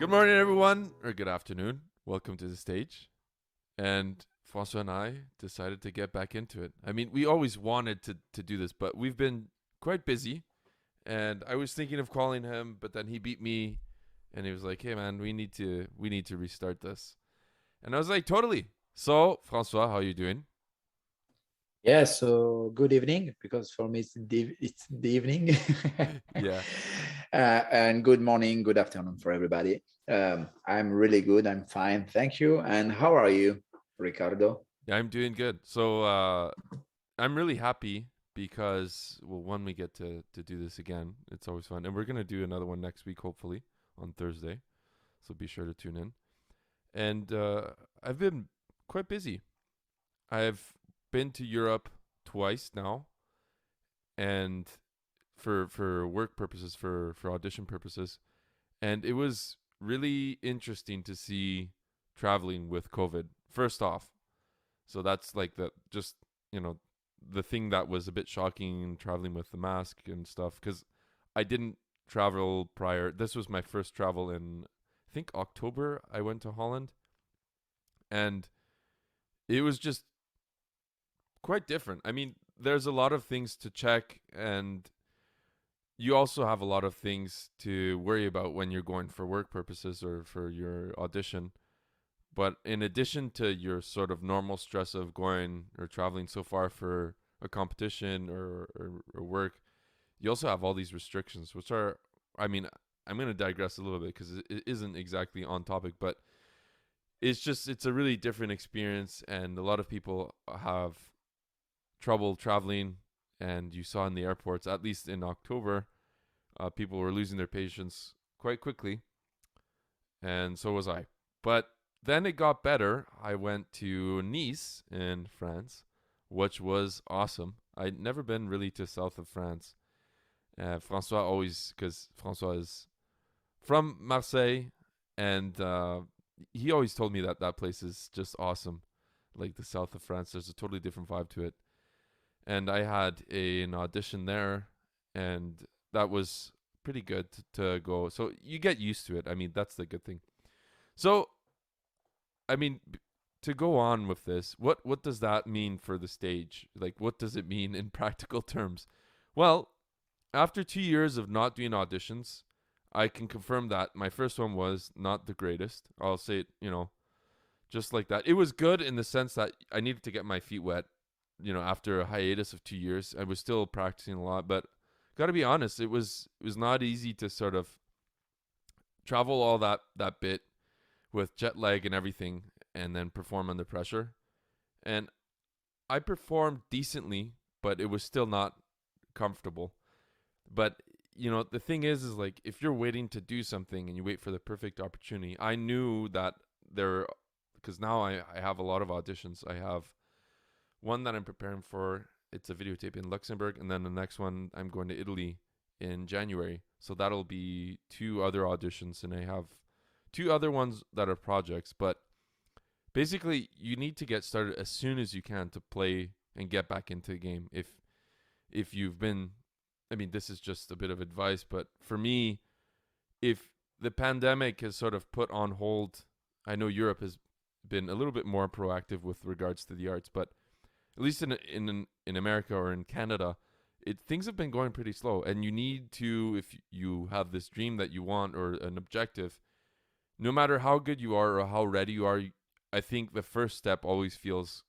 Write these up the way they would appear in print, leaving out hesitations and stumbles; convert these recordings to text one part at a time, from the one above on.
Good morning, everyone, or good afternoon. Welcome to the stage. And François and I decided to get back into it. I mean, we always wanted to do this, but we've been quite busy. And I was thinking of calling him, but then he beat me, and he was like, "Hey, man, we need to restart this." And I was like, "Totally." So, François, how are you doing? Yeah, so good evening, because for me it's the evening. Yeah, And good morning, good afternoon for everybody. I'm really good. I'm fine. Thank you. And how are you, Ricardo? yeah, I'm doing good. So, I'm really happy because well, one, we get to do this again. It's always fun, and we're gonna do another one next week, hopefully on Thursday. So be sure to tune in. And I've been quite busy. I've been to Europe twice now, and for work purposes, for audition purposes, and it was really interesting to see traveling with COVID. First off, so that's like the just you know the thing that was a bit shocking traveling with the mask and stuff because I didn't travel prior. This was my first travel in I think October. I went to Holland, and it was just quite different. I mean, there's a lot of things to check, and you also have a lot of things to worry about when you're going for work purposes or for your audition. But in addition to your sort of normal stress of going or traveling so far for a competition or work, you also have all these restrictions, which are, I mean, I'm going to digress a little bit because it isn't exactly on topic, but it's a really different experience, and a lot of people have trouble traveling. And you saw in the airports, at least in October, people were losing their patience quite quickly, and so was I. But then it got better. I went to Nice in France, which was awesome. I'd never been really to south of France. Francois always, because Francois is from Marseille, and he always told me that that place is just awesome. Like the south of France, there's a totally different vibe to it. And I had an audition there, and that was pretty good to go. So you get used to it. I mean, that's the good thing. So, I mean, to go on with this, what does that mean for the stage? Like, what does it mean in practical terms? Well, after 2 years of not doing auditions, I can confirm that my first one was not the greatest. I'll say it, just like that. It was good in the sense that I needed to get my feet wet. After a hiatus of 2 years, I was still practicing a lot, but got to be honest, it was not easy to sort of travel all that bit with jet lag and everything, and then perform under pressure. And I performed decently, but it was still not comfortable. But the thing is like if you're waiting to do something and you wait for the perfect opportunity, I knew that there, because now I have a lot of auditions. I have one that I'm preparing for. It's a videotape in Luxembourg, and then the next one I'm going to Italy in January. So that'll be two other auditions, and I have two other ones that are projects. But basically, you need to get started as soon as you can to play and get back into the game. If you've been, I mean, this is just a bit of advice, but for me, if the pandemic has sort of put on hold, I know Europe has been a little bit more proactive with regards to the arts, but at least in America or in Canada, things have been going pretty slow, and you need to, if you have this dream that you want or an objective, no matter how good you are or how ready you are, I think the first step always feels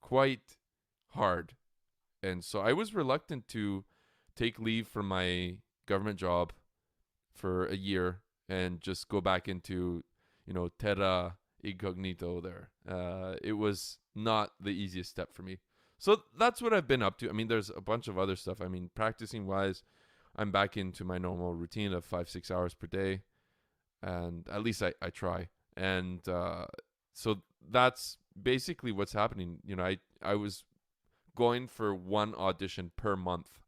quite hard. And so I was reluctant to take leave from my government job for a year and just go back into, terra incognito there. It was not the easiest step for me. So that's what I've been up to. I mean, there's a bunch of other stuff. I mean, practicing wise, I'm back into my normal routine of 5-6 hours per day, and at least I try. And so that's basically what's happening. I was going for one audition per month,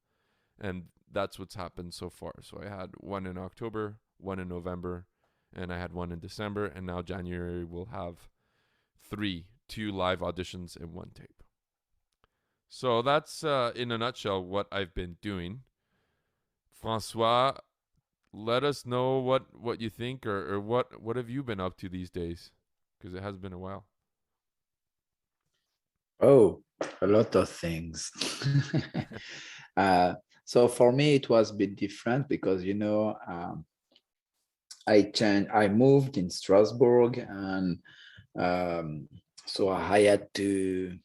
and that's what's happened so far. So I had one in October, one in November, and I had one in December, and now January will have two live auditions and one tape. So that's in a nutshell what I've been doing. Francois, let us know what you think, or what have you been up to these days, because it has been a while. Oh, a lot of things. uh, so for me, it was a bit different because, I moved in Strasbourg, and um, so I had to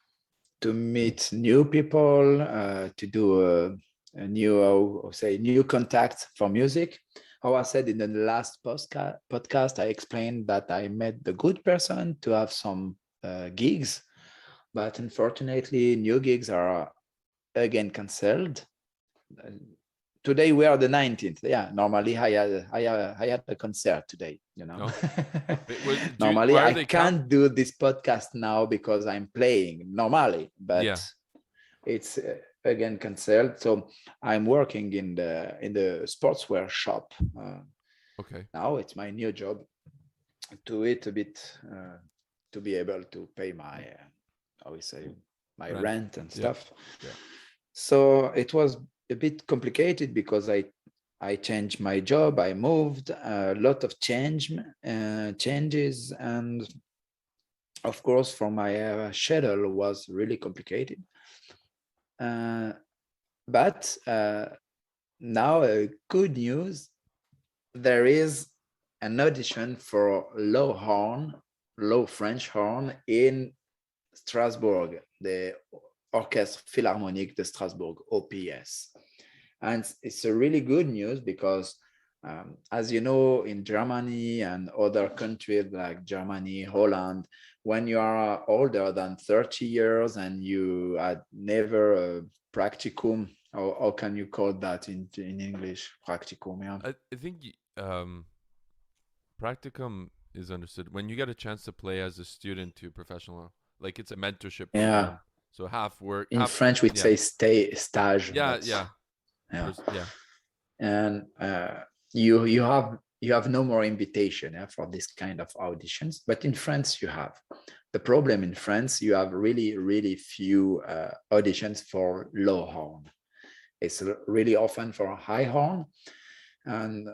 meet new people, to do a new, new contact for music. How I said in the last podcast, I explained that I met the good person to have some gigs, but unfortunately, new gigs are again cancelled. Uh, Today we are the 19th. Yeah, normally I had a concert today. No, Normally why are I they count? can't do this podcast now because I'm playing normally, but Yeah. it's again cancelled. So I'm working in the sportswear shop Okay. now. It's my new job, to it a bit, to be able to pay my, how we say, my Rent. rent and Yeah. stuff. Yeah. So it was a bit complicated because I changed my job. I moved, a lot of changes, and of course, for my schedule was really complicated. Uh, but now, good news, there is an audition for low French horn in Strasbourg, the Orchestre Philharmonique de Strasbourg, OPS. And it's a really good news because, as you know, in Germany and other countries like Germany, Holland, when you are older than 30 years and you had never a practicum, or how can you call that in English? Practicum, yeah. I think practicum is understood when you get a chance to play as a student to professional. Like it's a mentorship Yeah. program. So half work, In half. French, we Yeah. say stay stage, Yeah. but Yeah. yeah. Yeah. And you have no more invitation, for this kind of auditions. But in France, you have the problem. In France, you have really, really few auditions for low horn. It's really often for high horn. And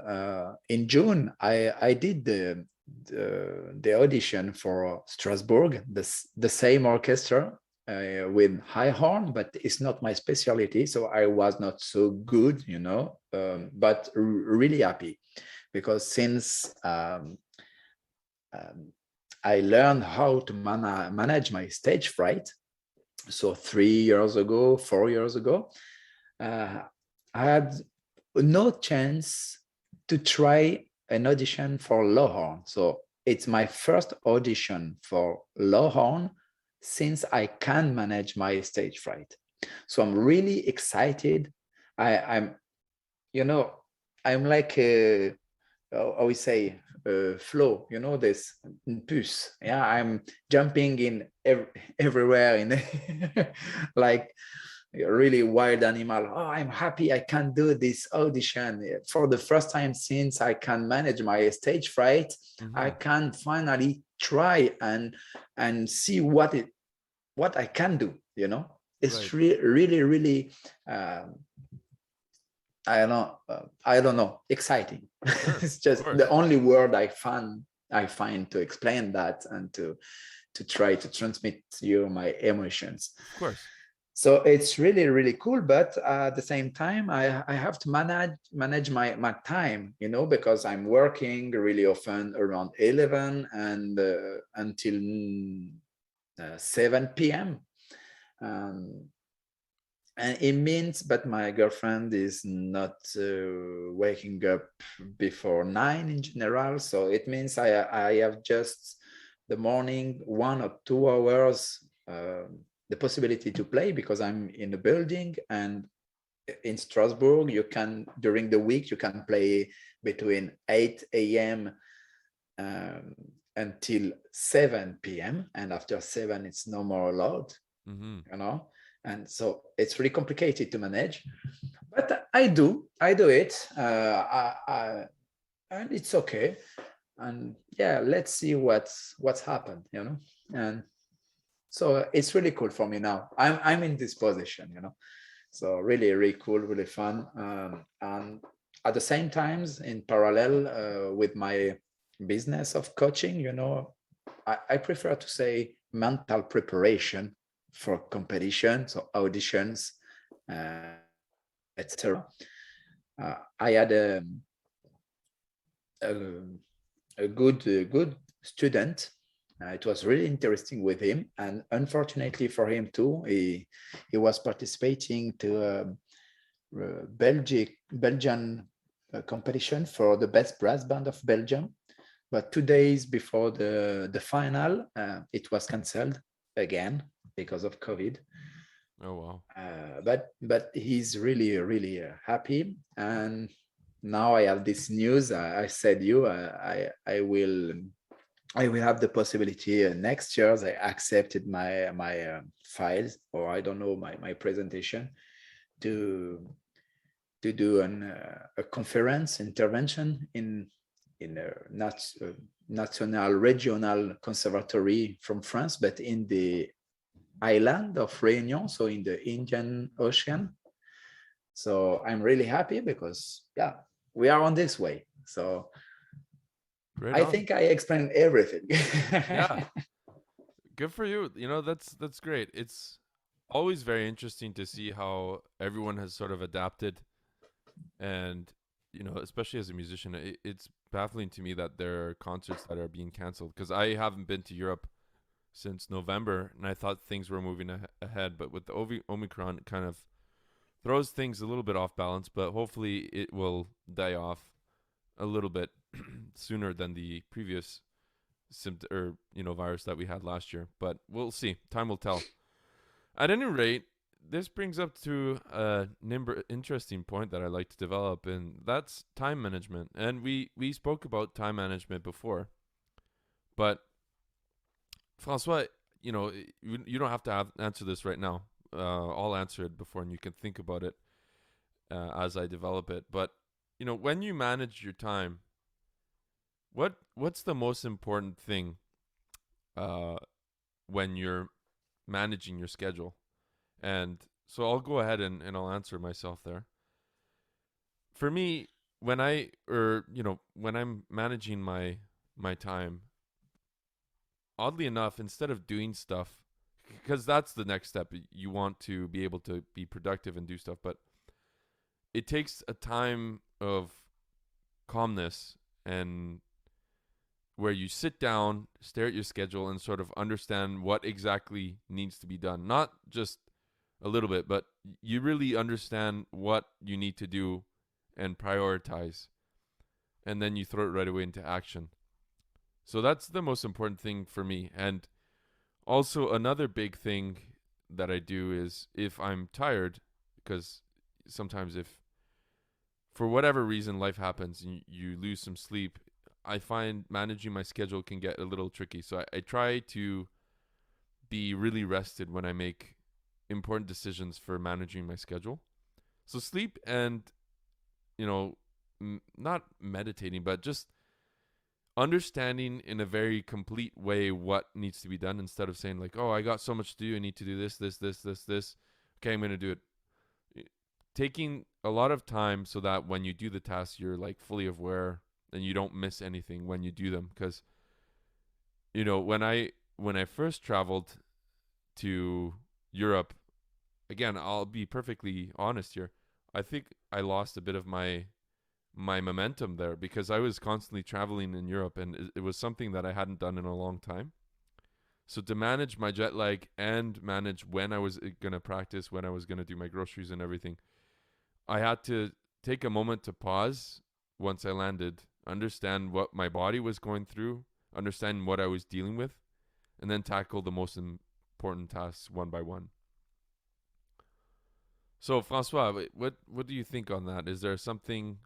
in June, I did the audition for Strasbourg, the same orchestra, with high horn, but it's not my specialty, so I was not so good, but really happy because since um, I learned how to manage my stage fright, so 3 years ago, 4 years ago, uh, I had no chance to try an audition for low horn. So it's my first audition for low horn since I can manage my stage fright. So I'm really excited. I'm, you know, I'm like I would say flow. This puce. Yeah, I'm jumping in everywhere in like a really wild animal. Oh, I'm happy I can do this audition for the first time since I can manage my stage fright. I Mm-hmm. can finally try and see what I can do. Right. It's really, really. Um, I don't know, exciting. Sure. It's Of just the course. only word I find to explain that and to try to transmit you my emotions. Of course. So it's really, really cool, but at the same time, I have to manage my time, because I'm working really often around 11 and until 7 p.m. Um, and it means, but my girlfriend is not waking up before 9 in general, so it means I have just the morning 1 or 2 hours, the possibility to play because I'm in the building. And in Strasbourg, during the week you can play between 8 a.m. um, until 7 p.m. and after 7 it's no more allowed. Mm-hmm. And so it's really complicated to manage, but I do it, and it's okay. And yeah, let's see what's happened. And so it's really cool for me now. I'm in this position. So really, really cool, really fun. And at the same times, in parallel with my business of coaching, I prefer to say mental preparation for competitions or auditions, etc. I had a, a good student. It was really interesting with him, and unfortunately for him too, he was participating to Belgian competition for the best brass band of Belgium. But 2 days before the final, it was cancelled again because of COVID. Oh wow. But he's really happy, and now I have this news. I said I will have the possibility next year. I accepted my files, or I don't know, my presentation to do a conference intervention in a national regional conservatory from France, but in the island of Réunion, so in the Indian Ocean. So I'm really happy because we are on this way. So Right I on. think I explained everything. Yeah. Good for you. That's great. It's always very interesting to see how everyone has sort of adapted, and especially as a musician, it's baffling to me that there are concerts that are being canceled, because I haven't been to Europe since November, and I thought things were moving ahead, but with the Omicron, it kind of throws things a little bit off balance, but hopefully it will die off a little bit sooner than the previous virus that we had last year. But we'll see. Time will tell. At any rate, this brings up to an interesting point that I like to develop, and that's time management. And we spoke about time management before, but François, you don't have to answer this right now. I'll answer it before, and you can think about it as I develop it. But when you manage your time, what's the most important thing when you're managing your schedule? And so I'll go ahead and I'll answer myself there. For me, when I'm managing my time, oddly enough, instead of doing stuff, because that's the next step, you want to be able to be productive and do stuff, but it takes a time of calmness, and where you sit down, stare at your schedule, and sort of understand what exactly needs to be done. Not just a little bit, but you really understand what you need to do and prioritize. And then you throw it right away into action. So that's the most important thing for me. And also, another big thing that I do is, if I'm tired, because sometimes if for whatever reason life happens and you lose some sleep, I find managing my schedule can get a little tricky. So I try to be really rested when I make important decisions for managing my schedule. So sleep and, not meditating, but just understanding in a very complete way what needs to be done, instead of saying like, oh, I got so much to do. I need to do this. Okay, I'm going to do it. Taking a lot of time so that when you do the tasks, you're like fully aware and you don't miss anything when you do them. Because, when I first traveled to Europe, again, I'll be perfectly honest here. I think I lost a bit of my momentum there, because I was constantly traveling in Europe, and it was something that I hadn't done in a long time. So to manage my jet lag and manage when I was going to practice, when I was going to do my groceries and everything, I had to take a moment to pause once I landed, understand what my body was going through, understand what I was dealing with, and then tackle the most important tasks one by one. So, François, what do you think on that? Is there something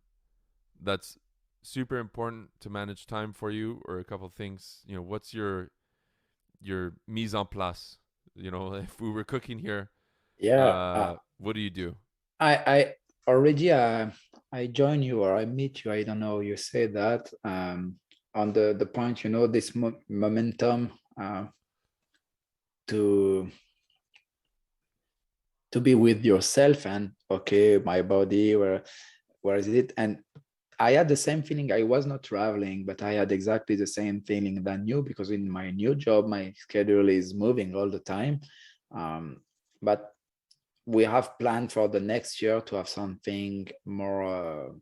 that's super important to manage time for you, or a couple of things? What's your mise en place? If we were cooking here, Yeah, what do you do? I already I join you, or I meet you. I don't know. You say that on the point. This momentum to be with yourself, and okay, my body. Where where is it? And I had the same feeling. I was not traveling, but I had exactly the same feeling than you, because in my new job, my schedule is moving all the time. Um, but we have planned for the next year to have something more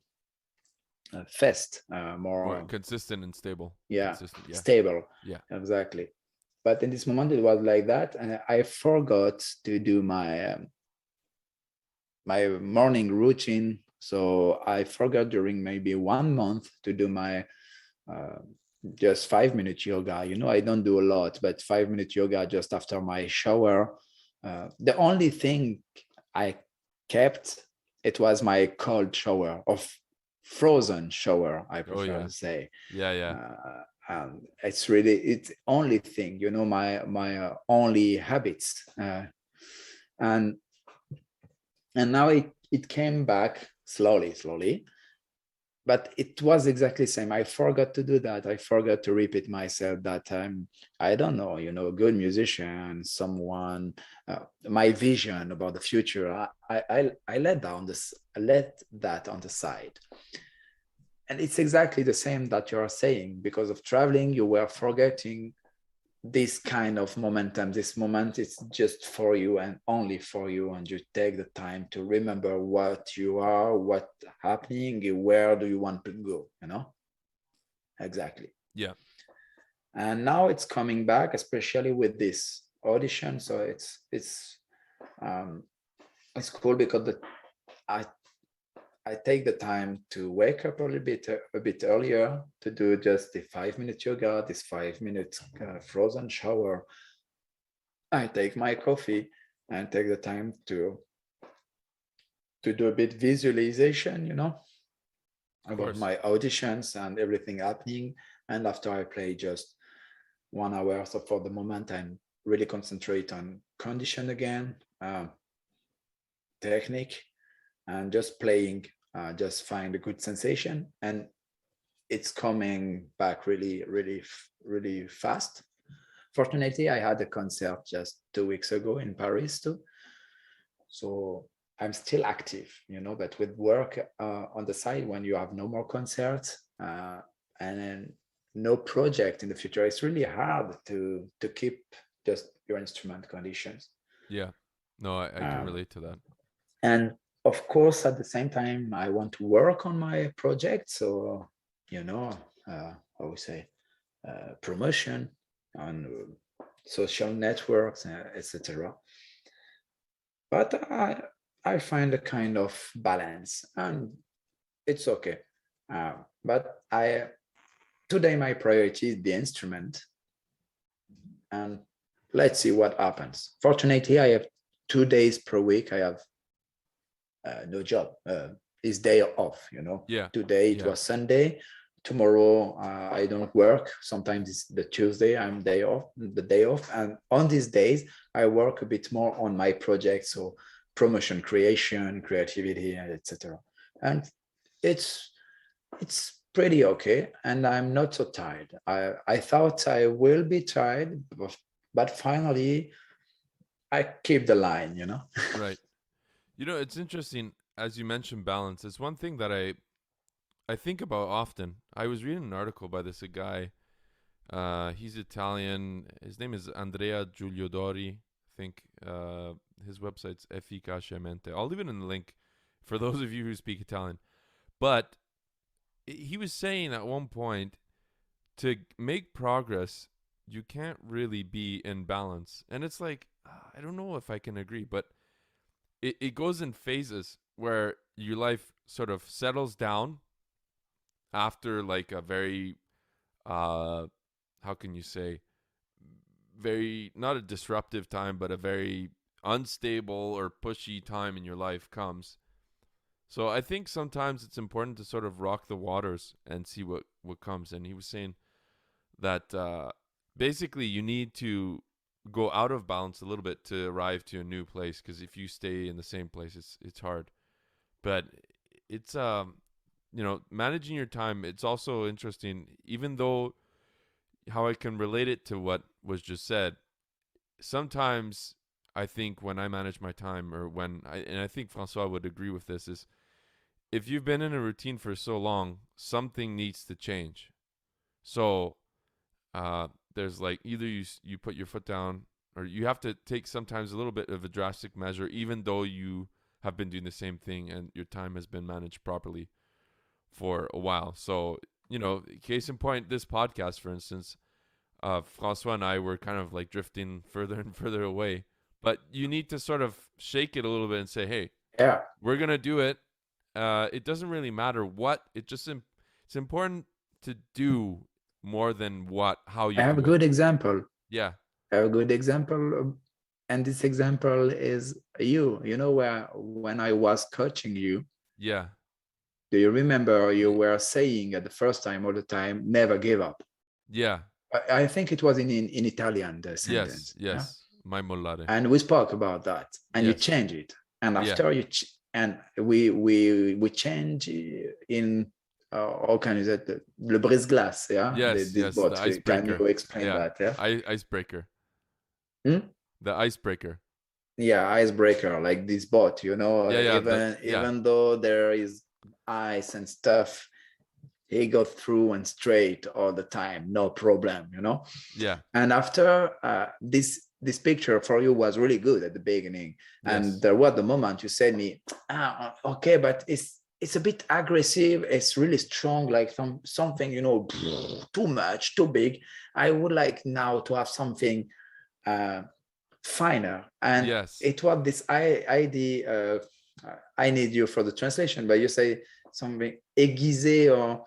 fast, More more, consistent and stable. yeah, Consistent. Yeah. stable. Yeah. Exactly. But in this moment, it was like that, and I forgot to do my morning routine. So I forgot during maybe 1 month to do my uh, just 5 minute yoga. I don't do a lot, but 5 minute yoga just after my shower. The only thing I kept, it was my cold shower, of frozen shower, I Oh prefer yeah. to say. Yeah. Yeah. And it's only thing, my only habits. And and now it came back slowly, but it was exactly the same. I forgot to do that. I forgot to repeat myself that I don't know, a good musician, someone, my vision about the future. I let that on the side. And it's exactly the same that you're saying. Because of traveling, you were forgetting this kind of momentum. This moment is just for you and only for you, and you take the time to remember what you are, what happening, where do you want to go, exactly. Yeah. And now it's coming back, especially with this audition. So um it's cool, because i I take the time to wake up a bit earlier to do just the 5 minute yoga, this 5 minute frozen shower. I take my coffee and take the time to do a bit visualization, Of about course. my auditions and everything happening. And after I play just 1 hour, so for the moment, I'm really concentrate on condition again, technique, and just playing. Just find a good sensation, and it's coming back really, really, really fast. Fortunately, I had a concert just 2 weeks ago in Paris too. So I'm still active, but with work on the side, when you have no more concerts and then no project in the future, it's really hard to keep just your instrument conditions. Yeah. No, I can Um, relate to that. and of course, at the same time, I want to work on my project. So, you know, I would say promotion on social networks, etc. But I find a kind of balance, and it's okay. But I today my priority is the instrument, and let's see what happens. Fortunately, I have 2 days per week. I have no job. It's day off. Yeah. Today it Yeah. was Sunday. Tomorrow I don't work. Sometimes it's the Tuesday. I'm the day off, and on these days I work a bit more on my project. So promotion, creation, creativity, and etc. And it's it's pretty okay, and I'm not so tired. I thought I will be tired, but finally I keep the line. Right. It's interesting as you mentioned balance. It's one thing that I think about often. I was reading an article by this guy. He's Italian. His name is Andrea Giuliodori. I think his website's Efficacemente. I'll leave it in the link for those of you who speak Italian. But he was saying at one point, to make progress, you can't really be in balance. And it's like, I don't know if I can agree, but it goes in phases where your life sort of settles down after like a very how can you say, very, not a disruptive time, but a very unstable or pushy time in your life comes. So I think sometimes it's important to sort of rock the waters and see what comes. And he was saying that basically you need to go out of balance a little bit to arrive to a new place, because if you stay in the same place, it's hard. But it's managing your time, it's also interesting, even though how I can relate it to what was just said. Sometimes I think when I manage my time, or and I think François would agree with this, is if you've been in a routine for so long, something needs to change. So there's like either you put your foot down, or you have to take sometimes a little bit of a drastic measure, even though you have been doing the same thing and your time has been managed properly for a while. So, case in point, this podcast, for instance, François and I were kind of like drifting further and further away. But you need to sort of shake it a little bit and say, hey, Yeah, we're going to do it. It doesn't really matter what, it's important to do more than how I you have a do it. good example. Yeah. I have a good example, and this example is you. You know, where when I was coaching you, Yeah. do you remember you Y- were saying at the first time, all the time, never give up? Yeah. I think it was in Italian, the Yes. sentence. Yeah. Yes. My molare. And we spoke about that, and you Yes. change it. And Yeah. after and we change in how can you say it? Le brise-glace, yeah, Yes. this Yes. The boat. Can icebreaker. you explain Yeah. that? Yeah. Icebreaker. Hmm? The icebreaker. Yeah, icebreaker, like this boat, Yeah. Yeah. Yeah. even though there is ice and stuff, he got through and straight all the time, no problem. Yeah. And after this picture for you was really good at the beginning, and Yes. there was the moment you said me, okay, but it's a bit aggressive, it's really strong, like something, too much, too big. I would like now to have something uh, finer. And Yes. it was this idea. I need you for the translation, but you say something aiguisé or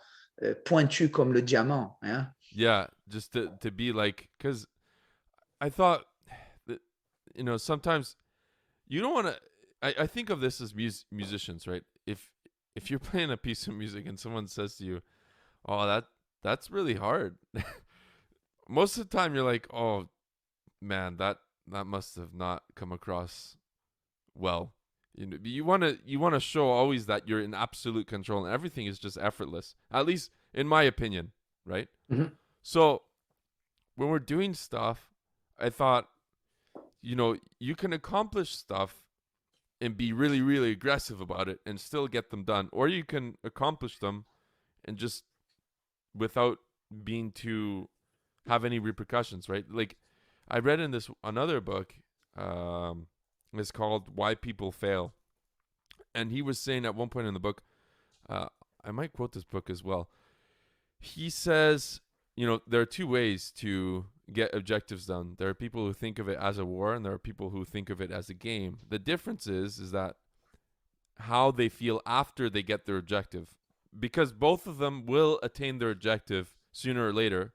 pointu comme le diamant. Yeah. Yeah. Just to be like, because I thought that, sometimes you don't want to. I think of this as musicians, right? If you're playing a piece of music and someone says to you, "Oh, that's really hard," most of the time you're like, "Oh man, that must have not come across well." You want to show always that you're in absolute control and everything is just effortless. At least in my opinion, right? Mhm. So when we're doing stuff, I thought, you can accomplish stuff and be really, really aggressive about it and still get them done. Or you can accomplish them and just without being to have any repercussions, right? Like I read in this another book, it's called Why People Fail. And he was saying at one point in the book, uh, I might quote this book as well. He says, there are two ways to get objectives done. There are people who think of it as a war, and there are people who think of it as a game. The difference is that how they feel after they get their objective, because both of them will attain their objective sooner or later.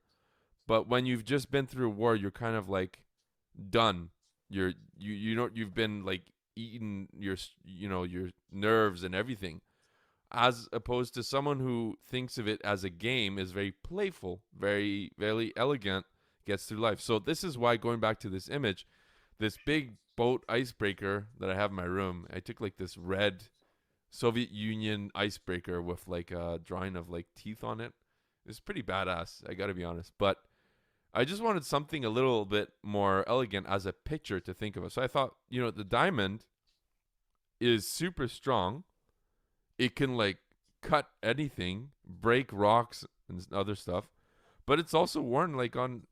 But when you've just been through a war, you're kind of like done. You've been like eating your nerves and everything, as opposed to someone who thinks of it as a game, is very playful, very, very elegant, gets through life. So this is why, going back to this image, this big boat icebreaker that I have in my room, I took like this red Soviet Union icebreaker with like a drawing of like teeth on it. It's pretty badass, I gotta be honest. But I just wanted something a little bit more elegant as a picture to think of it. So I thought, the diamond is super strong. It can like cut anything, break rocks and other stuff. But it's also worn like on,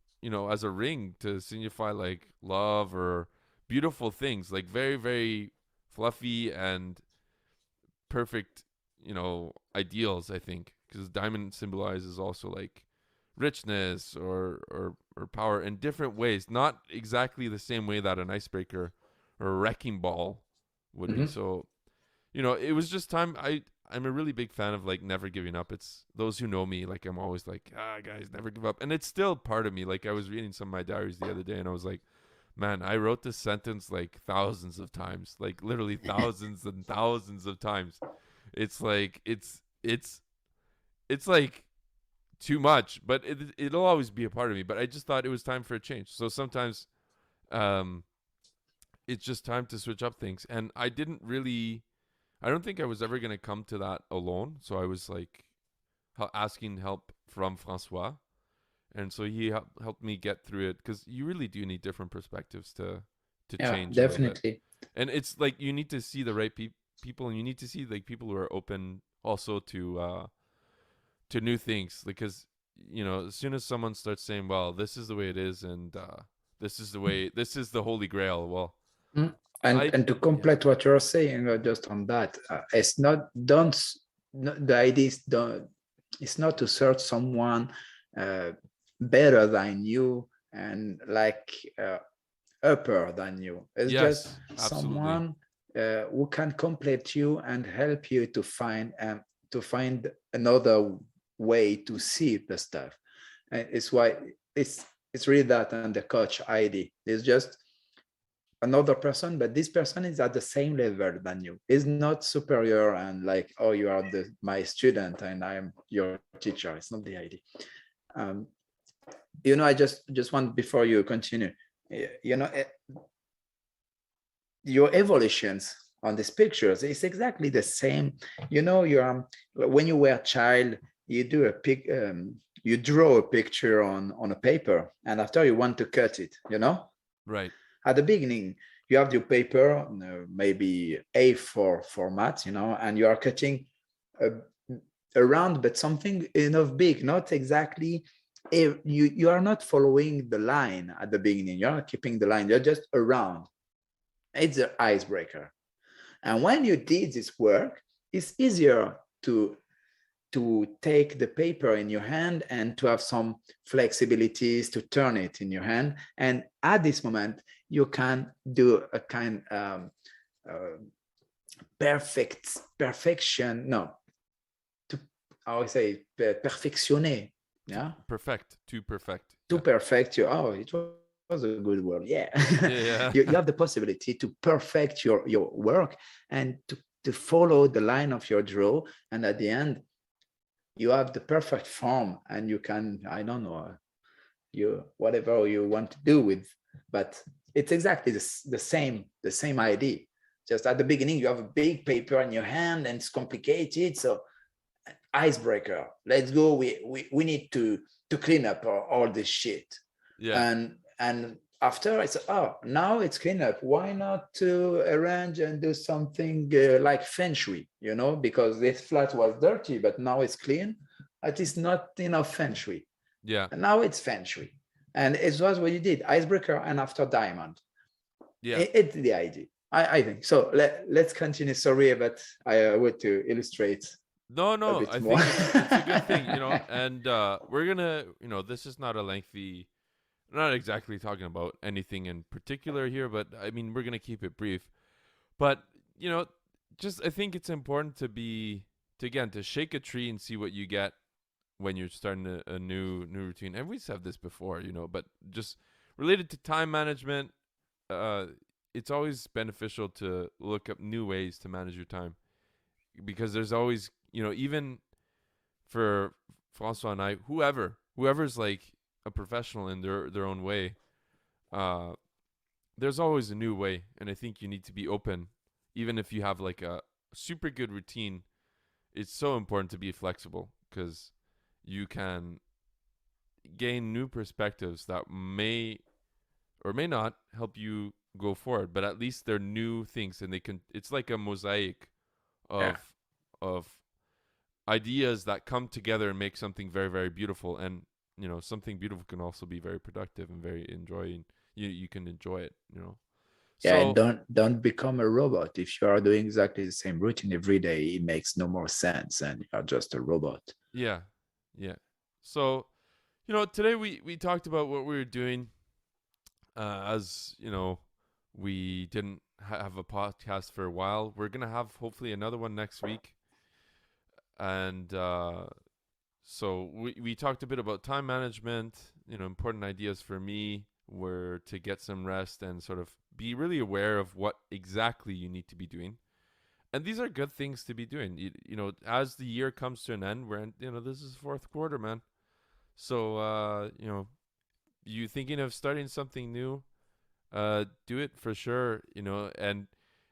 as a ring to signify like love or beautiful things, like very, very fluffy and perfect, ideals, I think, because diamond symbolizes also like richness or power in different ways, not exactly the same way that an icebreaker or a wrecking ball would be. Mhm. So, it was just time. I'm a really big fan of like never giving up. It's those who know me, like I'm always like, guys, never give up. And it's still part of me. Like I was reading some of my diaries the other day and I was like, man, I wrote this sentence like thousands of times, like literally thousands and thousands of times. It's like it's like too much, but it'll always be a part of me. But I just thought it was time for a change. So sometimes um it's just time to switch up things. And I don't think I was ever going to come to that alone. So I was like asking help from Francois. And so he helped me get through it, because you really do need different perspectives to Yeah, change a little bit. definitely. And it's like you need to see the right people, and you need to see like people who are open also to new things, because as soon as someone starts saying, well, this is the way it is, and this is the holy grail, well, Mm. And I to yeah, complete what you're saying, just on that, it's not don't no, the idea is don't it's not to search someone uh, better than you and like upper than you. It's just yes, absolutely, someone who can complete you and help you to find another way to see the stuff. And it's why it's really that and the coach ID. It's just another person, but this person is at the same level than you. Is not superior and like, oh, you are my student and I'm your teacher. It's not the idea. Um, I just want before you continue, you know, your evolutions on these pictures is exactly the same. You're when you were a child, you do a pic, you draw a picture on a paper, and after you want to cut it. right, At the beginning, you have your paper, maybe A4 format, and you are cutting a, around, but something enough big, not exactly. You are not following the line at the beginning. You're not keeping the line. You're just around. It's an icebreaker. And when you did this work, it's easier to take the paper in your hand and to have some flexibilities to turn it in your hand. And at this moment, you can do a kind uh, perfection. No, to I would say perfectionner. to Yeah, perfect, to perfect, to yeah, perfect you. Oh, it was a good word. Yeah, you yeah, have the yeah. possibility to perfect your work and to follow the line of your draw, and at the end you have the perfect form, and you can, I don't know, you whatever you want to do with. But it's exactly the same idea. Just at the beginning you have a big paper in your hand and it's complicated, so icebreaker, let's go, we need to clean up all this shit. Yeah. And after I said, oh, now it's clean up, why not to arrange and do something like feng shui, because this flat was dirty but now it's clean. It is not enough feng shui, Yeah. and now it's feng shui. And it was what you did, icebreaker, and after diamond. Yeah. It's the idea, I think. So let's continue. Sorry, but I want to illustrate No, a no, bit I more. think it's a good thing, and we're gonna, this is not a lengthy, not exactly talking about anything in particular here, but I mean, we're gonna keep it brief. But, you know, just I think it's important again, to shake a tree and see what you get when you're starting a new routine. And we have this before, but just related to time management, uh, it's always beneficial to look up new ways to manage your time, because there's always, even for François and I, whoever's like a professional in their own way, uh, there's always a new way, and I think you need to be open, even if you have like a super good routine. It's so important to be flexible, because you can gain new perspectives that may or may not help you go forward, but at least they're new things, and it's like a mosaic Yeah. of of ideas that come together and make something very, very beautiful. And something beautiful can also be very productive and very enjoying. You can enjoy it, Yeah, and so don't become a robot. If you are doing exactly the same routine every day, it makes no more sense, and you are just a robot. yeah, yeah. So today we talked about what we were doing, as we didn't have a podcast for a while. We're gonna have hopefully another one next week. And so we talked a bit about time management. Important ideas for me were to get some rest and sort of be really aware of what exactly you need to be doing. And these are good things to be doing. As the year comes to an end, we're in, this is fourth quarter, man. So you thinking of starting something new, do it for sure, and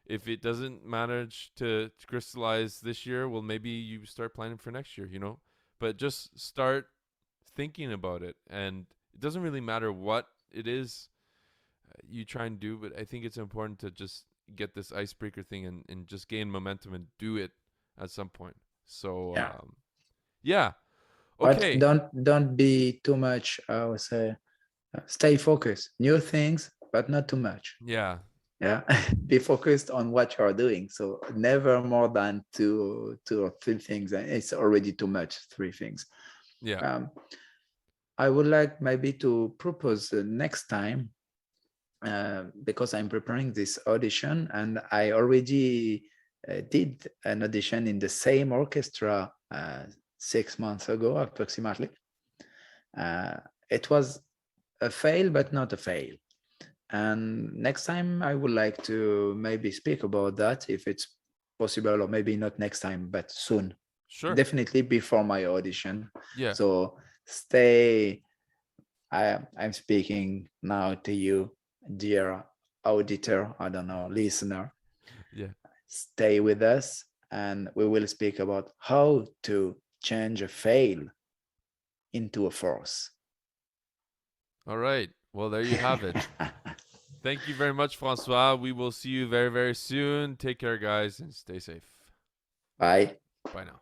if it doesn't manage to crystallize this year, well, maybe you start planning for next year, but just start thinking about it. And it doesn't really matter what it is you try and do, but I think it's important to just get this icebreaker thing and just gain momentum and do it at some point. So Yeah. yeah. But Okay. don't be too much, I would say, stay focused. New things, but not too much. Yeah. Yeah. Be focused on what you are doing. So never more than two or three things. And it's already too much, three things. Yeah. I would like maybe to propose next time, because I'm preparing this audition and I already did an audition in the same orchestra 6 months ago, approximately. Uh, it was a fail, but not a fail. And next time I would like to maybe speak about that if it's possible, or maybe not next time, but soon. Sure. Definitely before my audition. Yeah. So stay. I'm speaking now to you, dear auditor, I don't know, listener. Yeah. Stay with us and we will speak about how to change a fail into a force. All right. Well, there you have it. Thank you very much, Francois. We will see you very, very soon. Take care, guys, and stay safe. Bye. Bye now.